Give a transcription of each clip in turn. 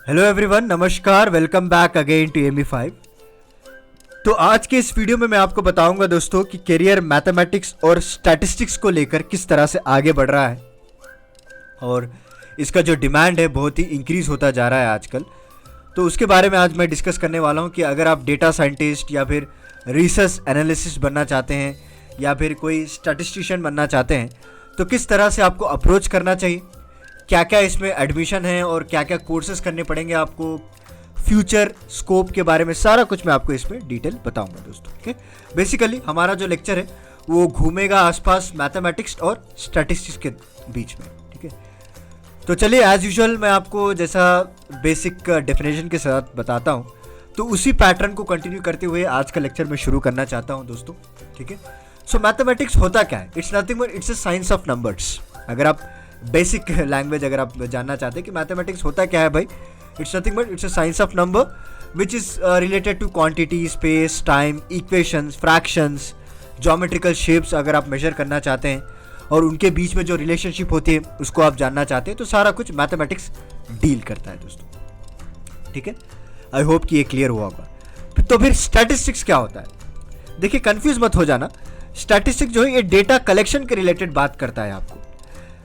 Hello everyone, नमस्कार, welcome back again to एमी5। तो आज के इस वीडियो में मैं आपको बताऊंगा दोस्तों कि करियर मैथमेटिक्स और स्टैटिस्टिक्स को लेकर किस तरह से आगे बढ़ रहा है और इसका जो डिमांड है बहुत ही इंक्रीज होता जा रहा है आजकल। तो उसके बारे में आज मैं डिस्कस करने वाला हूं कि अगर आप डेटा साइंटिस्ट या फिर रिसर्च एनालिसिस्ट बनना चाहते हैं या फिर कोई स्टैटिस्टिशियन बनना चाहते हैं तो किस तरह से आपको अप्रोच करना चाहिए, क्या क्या इसमें एडमिशन है और क्या क्या कोर्सेज करने पड़ेंगे आपको, फ्यूचर स्कोप के बारे में सारा कुछ मैं आपको इसमें डिटेल बताऊंगा दोस्तों। ओके, बेसिकली हमारा जो लेक्चर है वो घूमेगा आसपास मैथमेटिक्स और स्टैटिस्टिक्स के बीच में। ठीक है, तो चलिए एज यूजुअल मैं आपको जैसा बेसिक डेफिनेशन के साथ बताता हूँ तो उसी पैटर्न को कंटिन्यू करते हुए आज का लेक्चर मैं शुरू करना चाहता हूँ दोस्तों। ठीक है, सो मैथमेटिक्स होता क्या है? It's nothing but it's a science of numbers. अगर आप बेसिक लैंग्वेज अगर आप जानना चाहते हैं कि मैथमेटिक्स होता क्या है भाई, it's nothing but it's a science of number which is related to quantity, space, time, equations, fractions, geometrical shapes अगर आप मेजर करना चाहते हैं और उनके बीच में जो रिलेशनशिप होती है उसको आप जानना चाहते हैं तो सारा कुछ मैथमेटिक्स डील करता है दोस्तों। ठीक है, आई होप कि ये क्लियर हुआ होगा। तो फिर स्टैटिस्टिक्स क्या होता है? देखिए, कंफ्यूज मत हो जाना। स्टैटिस्टिक्स जो है ये डेटा कलेक्शन के रिलेटेड बात करता है। आपको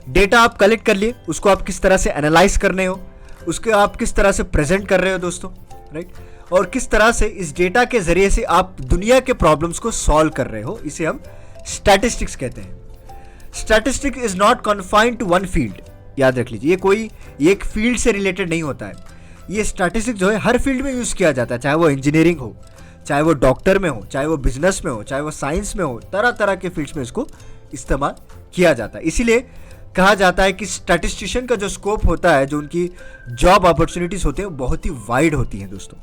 डेटा आप कलेक्ट कर लिए, उसको आप किस तरह से एनालाइज करने हो, उसके आप किस तरह से प्रेजेंट कर रहे हो दोस्तों, राइट, और किस तरह से इस डेटा के जरिए से आप दुनिया के प्रॉब्लम्स को सॉल्व कर रहे हो, इसे हम स्टैटिस्टिक्स कहते हैं। Statistics is not confined to one field. याद रख लीजिए, ये कोई एक फील्ड से रिलेटेड नहीं होता है। ये स्टैटिस्टिक्स जो है हर फील्ड में यूज किया जाता है, चाहे वो इंजीनियरिंग हो, चाहे वो डॉक्टर में हो, चाहे वो बिजनेस में हो, चाहे वो साइंस में हो, तरह तरह के फील्ड्स में इसको इस्तेमाल किया जाता है। इसीलिए कहा जाता है कि स्टैटिस्टिशियन का जो स्कोप होता है, जो उनकी जॉब अपॉर्चुनिटीज होते हैं वो बहुत ही वाइड होती हैं दोस्तों।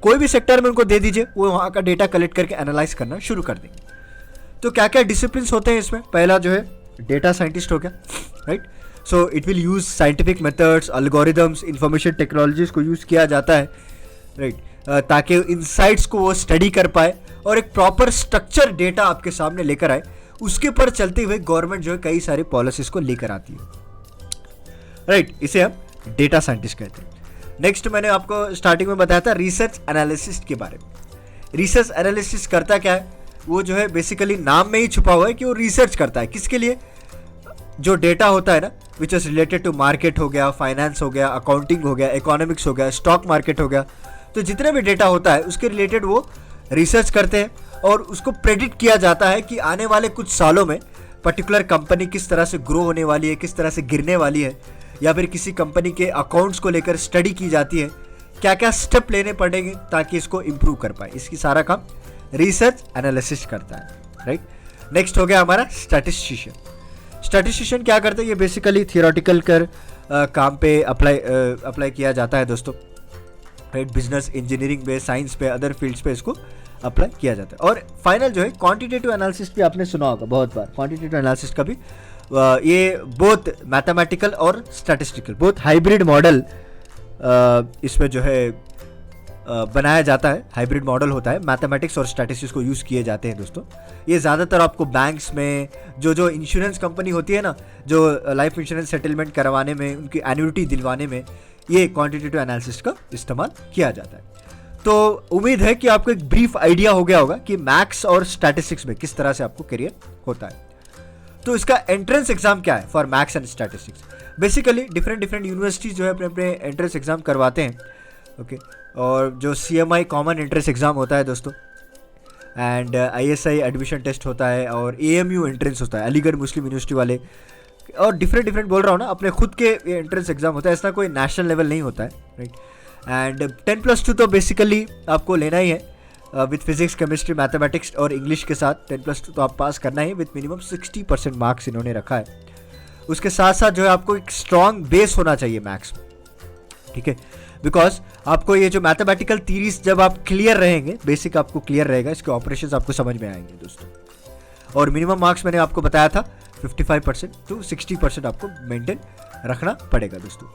कोई भी सेक्टर में उनको दे दीजिए, वो वहाँ का डेटा कलेक्ट करके एनालाइज करना शुरू कर देंगे। तो क्या क्या डिसिप्लिन्स होते हैं इसमें? पहला जो है डेटा साइंटिस्ट हो गया, right. So it will use scientific methods, algorithms, information technologies को यूज किया जाता है, राइट, ताकि इंसाइट्स को वो स्टडी कर पाए और एक प्रॉपर स्ट्रक्चर डेटा आपके सामने लेकर आए। उसके पर चलते हुए गवर्नमेंट जो है कई सारी पॉलिसीज को लेकर आती है, राइट, इसे हम डेटा साइंटिस्ट कहते हैं। नेक्स्ट मैंने आपको स्टार्टिंग में बताया था रिसर्च एनालिसिस्ट के बारे में। रिसर्च एनालिसिस्ट करता क्या है? वो जो है बेसिकली नाम में ही छुपा हुआ है कि वो रिसर्च करता है। किसके लिए? जो डेटा होता है ना, which is related to market हो गया, फाइनेंस हो गया, अकाउंटिंग हो गया, इकोनॉमिक्स हो गया, स्टॉक मार्केट हो गया, तो जितने भी डेटा होता है उसके रिलेटेड वो रिसर्च करते हैं और उसको प्रेडिक्ट किया जाता है कि आने वाले कुछ सालों में पर्टिकुलर कंपनी किस तरह से ग्रो होने वाली है, किस तरह से गिरने वाली है, या फिर किसी कंपनी के अकाउंट्स को लेकर स्टडी की जाती है, क्या क्या स्टेप लेने पड़ेंगे ताकि इसको इम्प्रूव कर पाए। इसकी सारा काम रिसर्च एनालिसिस करता है, राइट। नेक्स्ट हो गया हमारा स्टैटिस्टिशियन। स्टैटिस्टिशियन क्या करते हैं? ये बेसिकली थियोरेटिकल कर काम पे अप्लाई किया जाता है दोस्तों, राइट। बिजनेस, इंजीनियरिंग पे, साइंस पे, अदर फील्ड्स पे इसको अप्लाई किया जाता है। और फाइनल जो है क्वांटिटेटिव एनालिसिस भी आपने सुना होगा बहुत बार। क्वांटिटेटिव एनालिसिस का भी ये बोथ मैथमेटिकल और स्टैटिस्टिकल, बोथ हाइब्रिड मॉडल इसमें जो है बनाया जाता है। हाइब्रिड मॉडल होता है, मैथमेटिक्स और स्टैटिस्टिक्स को यूज़ किए जाते हैं दोस्तों। ये ज़्यादातर आपको बैंक्स में, जो इंश्योरेंस कंपनी होती है ना, जो लाइफ इंश्योरेंस सेटलमेंट करवाने में, उनकी एन्युटी दिलवाने में ये क्वांटिटेटिव एनालिसिस का इस्तेमाल किया जाता है। तो उम्मीद है कि आपको एक ब्रीफ आइडिया हो गया होगा कि मैथ्स और स्टैटिस्टिक्स में किस तरह से आपको करियर होता है। तो इसका एंट्रेंस एग्जाम क्या है for maths and statistics? Basically different universities जो है अपने अपने एंट्रेंस एग्जाम करवाते हैं, ओके। और जो CMI कॉमन एंट्रेंस एग्जाम होता है दोस्तों, एंड ISI एडमिशन टेस्ट होता है, और AMU एंट्रेंस होता है, अलीगढ़ मुस्लिम यूनिवर्सिटी वाले, और डिफरेंट बोल रहा हूँ ना, अपने खुद के एंट्रेंस एग्जाम होता है। ऐसा कोई नेशनल लेवल नहीं होता है, राइट। एंड 10+2 तो बेसिकली आपको लेना ही है विथ फिजिक्स, केमिस्ट्री, मैथमेटिक्स और इंग्लिश के साथ 10+2 तो आप पास करना ही विथ मिनिमम 60% मार्क्स इन्होंने रखा है। उसके साथ साथ जो है आपको एक स्ट्रॉन्ग बेस होना चाहिए मैथ्स में, ठीक है, बिकॉज आपको ये जो मैथमेटिकल थीरीज जब आप क्लियर रहेंगे, बेसिक आपको क्लियर रहेगा, इसके ऑपरेशंस आपको समझ में आएंगे दोस्तों। और मिनिमम मार्क्स मैंने आपको बताया था 55% टू 60% आपको मेंटेन रखना पड़ेगा दोस्तों।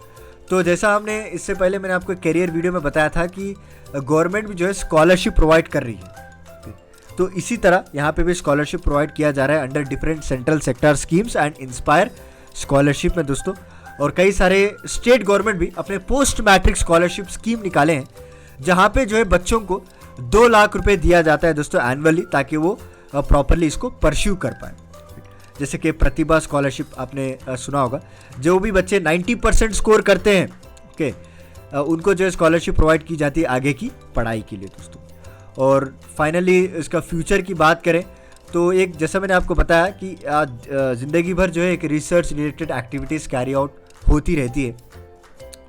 तो जैसा हमने इससे पहले मैंने आपको कैरियर वीडियो में बताया था कि गवर्नमेंट भी जो है स्कॉलरशिप प्रोवाइड कर रही है, तो इसी तरह यहाँ पे भी स्कॉलरशिप प्रोवाइड किया जा रहा है under different central sector schemes and inspire scholarship में दोस्तों। और कई सारे स्टेट गवर्नमेंट भी अपने पोस्ट मैट्रिक स्कॉलरशिप स्कीम निकाले हैं, जहाँ पे जो है बच्चों को 2 लाख रुपए दिया जाता है दोस्तों एनुअली, ताकि वो प्रॉपरली इसको परस्यू कर पाए। जैसे कि प्रतिभा स्कॉलरशिप आपने सुना होगा, जो भी बच्चे 90% स्कोर करते हैं ओके, उनको जो है स्कॉलरशिप प्रोवाइड की जाती है आगे की पढ़ाई के लिए दोस्तों। और फाइनली इसका फ्यूचर की बात करें तो एक, जैसा मैंने आपको बताया कि ज़िंदगी भर जो है एक research related activities carry out होती रहती है,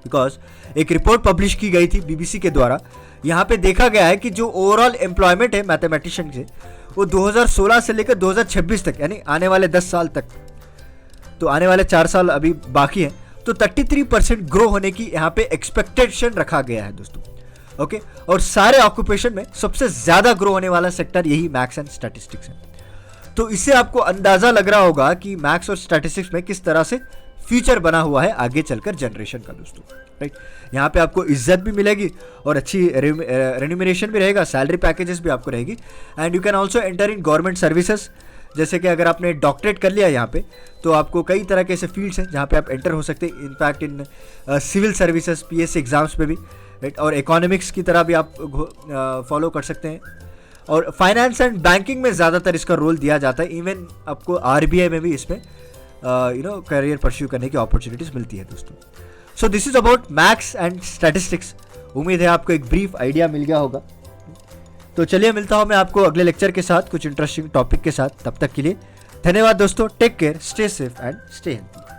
बिकॉज एक रिपोर्ट पब्लिश की गई थी बीबीसी के द्वारा। यहाँ पे देखा गया है कि जो ओवरऑल एम्प्लॉयमेंट है मैथमेटिशियन से, वो 2016 से लेकर 2026 तक, यानी आने वाले 10 साल तक, तो आने वाले 4 साल अभी बाकी हैं, तो 33% ग्रो होने की यहाँ पे एक्सपेक्टेशन रखा गया है दोस्तों ओके। और सारे ऑक्यूपेशन में सबसे ज़्यादा ग्रो होने वाला सेक्टर यही मैथ्स एंड स्टैटिस्टिक्स है। तो इससे आपको अंदाज़ा लग रहा होगा कि मैथ्स और स्टैटिस्टिक्स में किस तरह से फ्यूचर बना हुआ है आगे चलकर जनरेशन का दोस्तों, राइट। यहाँ पे आपको इज्जत भी मिलेगी और अच्छी रेन्यूमरेशन भी रहेगा, सैलरी पैकेजेस भी आपको रहेगी, and you can also enter in government services. जैसे कि अगर आपने डॉक्टरेट कर लिया यहाँ पे, तो आपको कई तरह के ऐसे फील्ड्स हैं जहाँ पे आप एंटर हो सकते हैं, in fact in civil services, PSC exams में भी, राइट। और इकोनॉमिक्स की तरह भी आप फॉलो कर सकते हैं, और फाइनेंस एंड बैंकिंग में ज़्यादातर इसका रोल दिया जाता है। इवन आपको आरबीआई में भी इसमें करियर परस्यू करने की अपॉर्चुनिटीज़ मिलती है दोस्तों। So this is about maths and statistics. उम्मीद है आपको एक ब्रीफ आइडिया मिल गया होगा। तो चलिए, मिलता हूँ मैं आपको अगले लेक्चर के साथ कुछ इंटरेस्टिंग टॉपिक के साथ। तब तक के लिए धन्यवाद दोस्तों। Take care, stay safe and stay healthy.